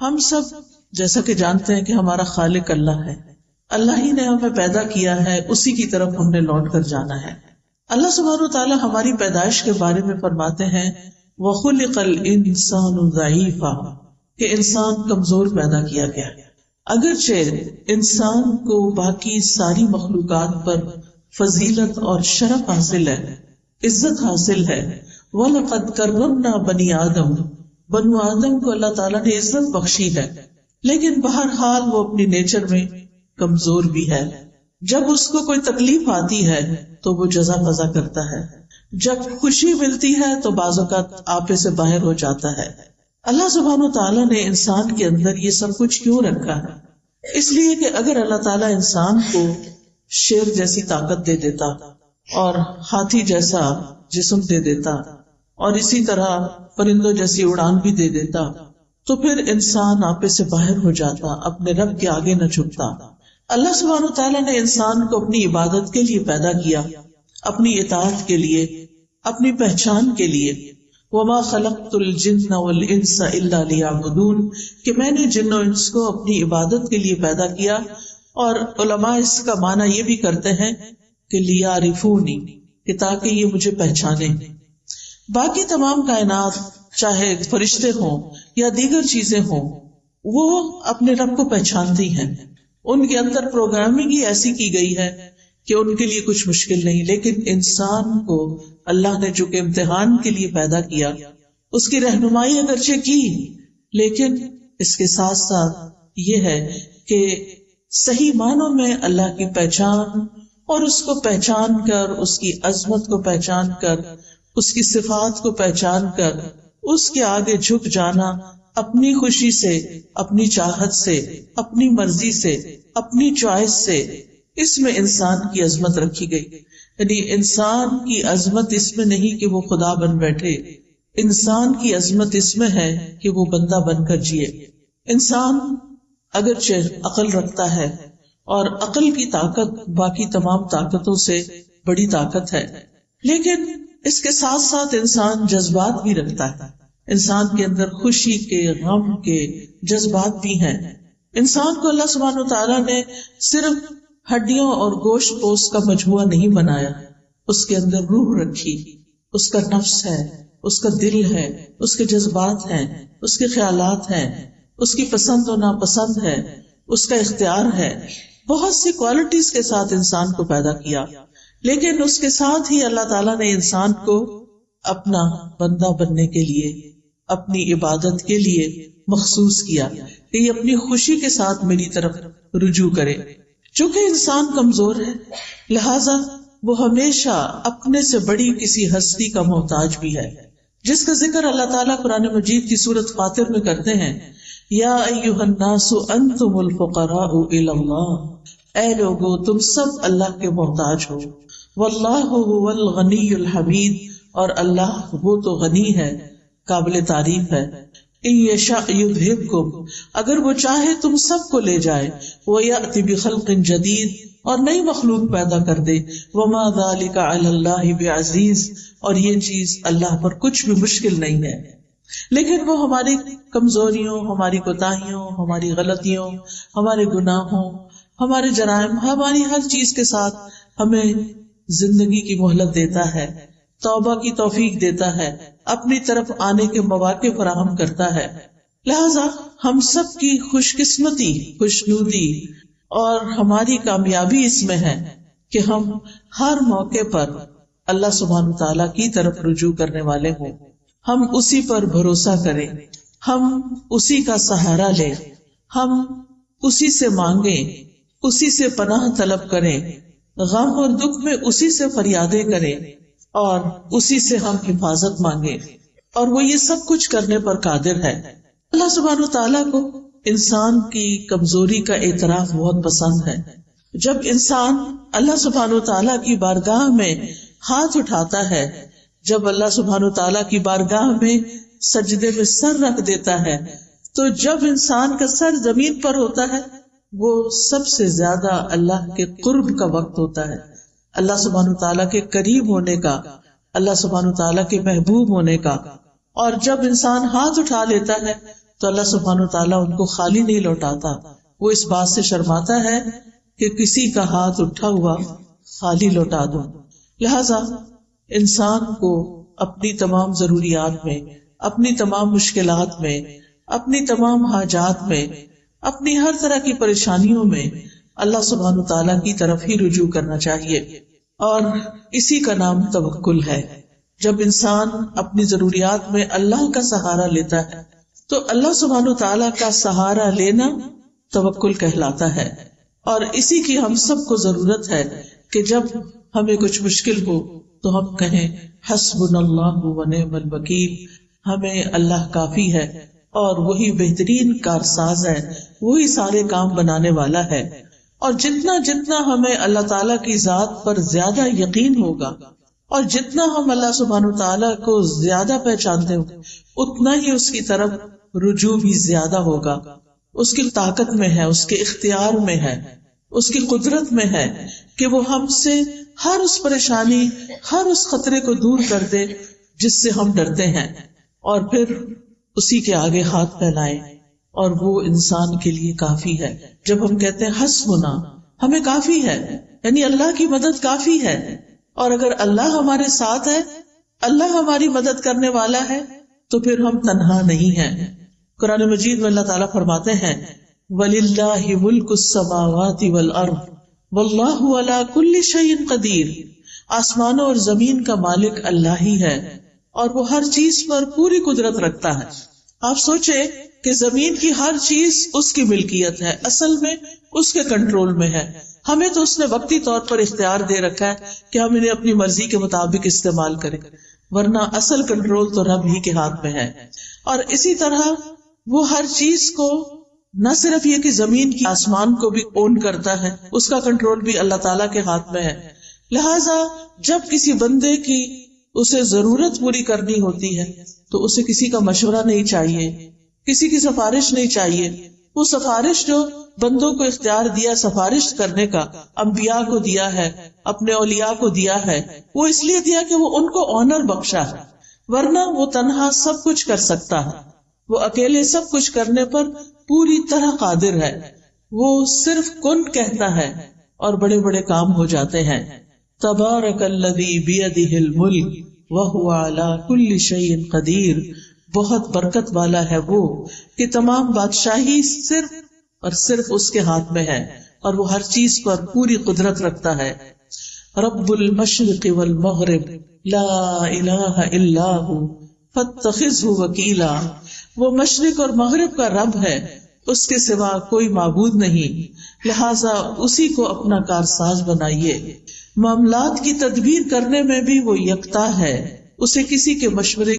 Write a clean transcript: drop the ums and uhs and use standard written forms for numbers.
ہم سب جیسا کہ جانتے ہیں کہ ہمارا خالق اللہ ہے، اللہ ہی نے ہمیں پیدا کیا ہے، اسی کی طرف ہم نے لوٹ کر جانا ہے۔ اللہ سبحانہ وتعالی ہماری پیدائش کے بارے میں فرماتے ہیں وَخُلِقَ الْإِنسَانُ ضَعِيفًا، کہ انسان کمزور پیدا کیا گیا۔ اگرچہ انسان کو باقی ساری مخلوقات پر فضیلت اور شرف حاصل ہے، عزت حاصل ہے، وَلَقَدْ كَرَّمْنَا بَنِي آدم، بنو آدم کو اللہ تعالیٰ نے عزت بخشی ہے، لیکن بہرحال وہ اپنی نیچر میں کمزور بھی ہے۔ جب اس کو کوئی تکلیف آتی ہے تو وہ جزا فضا کرتا ہے، جب خوشی ملتی ہے تو بعض اوقات آپے سے باہر ہو جاتا ہے۔ اللہ سبحانہ وتعالیٰ نے انسان کے اندر یہ سب کچھ کیوں رکھا ہے؟ اس لیے کہ اگر اللہ تعالیٰ انسان کو شیر جیسی طاقت دے دیتا اور ہاتھی جیسا جسم دے دیتا اور اسی طرح پرندوں جیسی اڑان بھی دے دیتا تو پھر انسان آپے سے باہر ہو جاتا، اپنے رب کے آگے نہ جھکتا۔ اللہ سبحانہ وتعالیٰ نے انسان کو اپنی عبادت کے لیے پیدا کیا، اپنی اطاعت کے لیے، اپنی پہچان کے لیے۔ وَمَا خَلَقْتُ الْجِنَّ وَالْإِنسَ إِلَّا لِيَعْبُدُونَ، کہ میں نے جن و انس کو اپنی عبادت کے لیے پیدا کیا، اور علماء اس کا معنی یہ بھی کرتے ہیں کہ لِيَعْرِفُونِ، کہ تاکہ یہ مجھے پہچانے۔ باقی تمام کائنات چاہے فرشتے ہوں یا دیگر چیزیں ہوں، وہ اپنے رب کو پہچانتی ہیں، ان کے اندر پروگرامنگ ہی ایسی کی گئی ہے کہ ان کے لیے کچھ مشکل نہیں۔ لیکن انسان کو اللہ نے جو کہ امتحان کے لیے پیدا کیا، اس کی رہنمائی اگرچہ کی، لیکن اس کے ساتھ ساتھ یہ ہے کہ صحیح معنوں میں اللہ کی پہچان اور اس کو پہچان کر، اس کی عظمت کو پہچان کر، اس کی صفات کو پہچان کر اس کے آگے جھک جانا، اپنی خوشی سے، اپنی چاہت سے، اپنی مرضی سے، اپنی چوائس سے، اس میں انسان کی عظمت رکھی گئی۔ یعنی انسان کی عظمت اس میں نہیں کہ وہ خدا بن بیٹھے، انسان کی عظمت اس میں ہے کہ وہ بندہ بن کر جیے۔ انسان اگرچہ عقل رکھتا ہے، اور عقل کی طاقت باقی تمام طاقتوں سے بڑی طاقت ہے، لیکن اس کے ساتھ ساتھ انسان جذبات بھی رکھتا ہے۔ انسان کے اندر خوشی کے، غم کے جذبات بھی ہیں۔ انسان کو اللہ سبحانہ وتعالیٰ نے صرف ہڈیوں اور گوشت پوست کا مجموعہ نہیں بنایا، اس کے اندر روح رکھی، اس کا نفس ہے، اس کا دل ہے، اس کے جذبات ہیں، اس کے خیالات ہیں، اس کی پسند و ناپسند ہے، اس کا اختیار ہے۔ بہت سی کوالٹیز کے ساتھ انسان کو پیدا کیا، لیکن اس کے ساتھ ہی اللہ تعالیٰ نے انسان کو اپنا بندہ بننے کے لیے، اپنی عبادت کے لیے مخصوص کیا کہ یہ اپنی خوشی کے ساتھ میری طرف رجوع کرے۔ چونکہ انسان کمزور ہے، لہذا وہ ہمیشہ اپنے سے بڑی کسی ہستی کا محتاج بھی ہے، جس کا ذکر اللہ تعالیٰ قرآن مجید کی سورۃ فاطر میں کرتے ہیں، یا ایھا الناس انتم الفقراء الی اللہ، اے لوگو تم سب اللہ کے محتاج ہو، واللہ هو الغنی الحمید، اور اللہ وہ تو غنی ہے، قابل تعریف ہے۔ ان یشاء یذھبکم، اگر وہ چاہے تم سب کو لے جائے، ویأتی بخلق جدید، اور نئی مخلوق پیدا کر دے، وما ذلک علی اللہ بعزیز، اور یہ چیز اللہ پر کچھ بھی مشکل نہیں ہے۔ لیکن وہ ہماری کمزوریوں، ہماری کوتاہیوں، ہماری غلطیوں، ہمارے گناہوں، ہمارے جرائم، ہماری ہر چیز کے ساتھ ہمیں زندگی کی مہلت دیتا ہے، توبہ کی توفیق دیتا ہے، اپنی طرف آنے کے مواقع فراہم کرتا ہے۔ لہذا ہم سب کی خوش قسمتی، خوشنودی اور ہماری کامیابی اس میں ہے کہ ہم ہر موقع پر اللہ سبحانہ تعالیٰ کی طرف رجوع کرنے والے ہوں، ہم اسی پر بھروسہ کریں، ہم اسی کا سہارا لیں، ہم اسی سے مانگیں، اسی سے پناہ طلب کریں، غم اور دکھ میں اسی سے فریادیں کریں، اور اسی سے ہم حفاظت مانگیں، اور وہ یہ سب کچھ کرنے پر قادر ہے۔ اللہ سبحانہ تعالیٰ کو انسان کی کمزوری کا اعتراف بہت پسند ہے۔ جب انسان اللہ سبحانہ تعالیٰ کی بارگاہ میں ہاتھ اٹھاتا ہے، جب اللہ سبحانہ تعالیٰ کی بارگاہ میں سجدے میں سر رکھ دیتا ہے، تو جب انسان کا سر زمین پر ہوتا ہے، وہ سب سے زیادہ اللہ کے قرب کا وقت ہوتا ہے، اللہ سبحانہ تعالیٰ کے قریب ہونے کا، اللہ سبحانہ تعالیٰ کے محبوب ہونے کا۔ اور جب انسان ہاتھ اٹھا لیتا ہے تو اللہ سبحانہ وتعالیٰ ان کو خالی نہیں لوٹاتا. وہ اس بات سے شرماتا ہے کہ کسی کا ہاتھ اٹھا ہوا خالی لوٹا دوں. لہذا انسان کو اپنی تمام ضروریات میں، اپنی تمام مشکلات میں، اپنی تمام حاجات میں، اپنی ہر طرح کی پریشانیوں میں اللہ سبحانہ تعالیٰ کی طرف ہی رجوع کرنا چاہیے. اور اسی کا نام توکل ہے. جب انسان اپنی ضروریات میں اللہ کا سہارا لیتا ہے تو اللہ سبحانہ تعالیٰ کا سہارا لینا توکل کہلاتا ہے. اور اسی کی ہم سب کو ضرورت ہے کہ جب ہمیں کچھ مشکل ہو تو ہم کہیں حسبنا اللہ و نعم الوکیل، ہمیں اللہ کافی ہے اور وہی بہترین کارساز ہے، وہی سارے کام بنانے والا ہے. اور جتنا جتنا ہمیں اللہ تعالیٰ کی ذات پر زیادہ یقین ہوگا اور جتنا ہم اللہ سبحانہ تعالیٰ کو زیادہ پہچانتے ہوں اتنا ہی اس کی طرف رجوع بھی زیادہ ہوگا. اس کی طاقت میں ہے، اس کے اختیار میں ہے، اس کی قدرت میں ہے کہ وہ ہم سے ہر اس پریشانی، ہر اس خطرے کو دور کر دے جس سے ہم ڈرتے ہیں، اور پھر اسی کے آگے ہاتھ پھیلائے. اور وہ انسان کے لیے کافی ہے. جب ہم کہتے ہیں حسبنا، ہمیں کافی ہے، یعنی اللہ کی مدد کافی ہے. اور اگر اللہ ہمارے ساتھ ہے، اللہ ہماری مدد کرنے والا ہے، تو پھر ہم تنہا نہیں ہیں. قرآن مجید میں اللہ تعالیٰ فرماتے ہیں وَلِلَّهِ مُلْكُ السَّمَاوَاتِ وَالْأَرْضِ وَاللَّهُ عَلَى كُلِّ شَيْءٍ قَدِيرٌ. آسمانوں اور زمین کا مالک اللہ ہی ہے اور وہ ہر چیز پر پوری قدرت رکھتا ہے. آپ سوچے کہ زمین کی ہر چیز اس کی ملکیت ہے، اصل میں اس کے کنٹرول میں ہے. ہمیں تو اس نے وقتی طور پر اختیار دے رکھا ہے کہ ہم انہیں اپنی مرضی کے مطابق استعمال کریں، ورنہ اصل کنٹرول تو رب ہی کے ہاتھ میں ہے. اور اسی طرح وہ ہر چیز کو نہ صرف یہ کہ زمین کی، آسمان کو بھی اون کرتا ہے، اس کا کنٹرول بھی اللہ تعالیٰ کے ہاتھ میں ہے. لہذا جب کسی بندے کی اسے ضرورت پوری کرنی ہوتی ہے تو اسے کسی کا مشورہ نہیں چاہیے، کسی کی سفارش نہیں چاہیے. وہ سفارش جو بندوں کو اختیار دیا سفارش کرنے کا، انبیاء کو دیا ہے، اپنے اولیاء کو دیا ہے، وہ اس لیے دیا کہ وہ ان کو آنر بخشا ہے، ورنہ وہ تنہا سب کچھ کر سکتا ہے. وہ اکیلے سب کچھ کرنے پر پوری طرح قادر ہے. وہ صرف کن کہتا ہے اور بڑے بڑے کام ہو جاتے ہیں. تبارک الذی بیدہ الملک وہو علی کل شیء قدیر. بہت برکت والا ہے وہ کہ تمام بادشاہی صرف اور صرف اس کے ہاتھ میں ہے اور وہ ہر چیز پر پوری قدرت رکھتا ہے. رب المشرق والمغرب لا الہ الا ہو فاتخذہ وکیلا. وہ مشرق اور مغرب کا رب ہے، اس کے سوا کوئی معبود نہیں، لہذا اسی کو اپنا کارساز بنائیے. معاملات کی تدبیر کرنے میں بھی وہ یکتا ہے، اسے کسی کے مشورے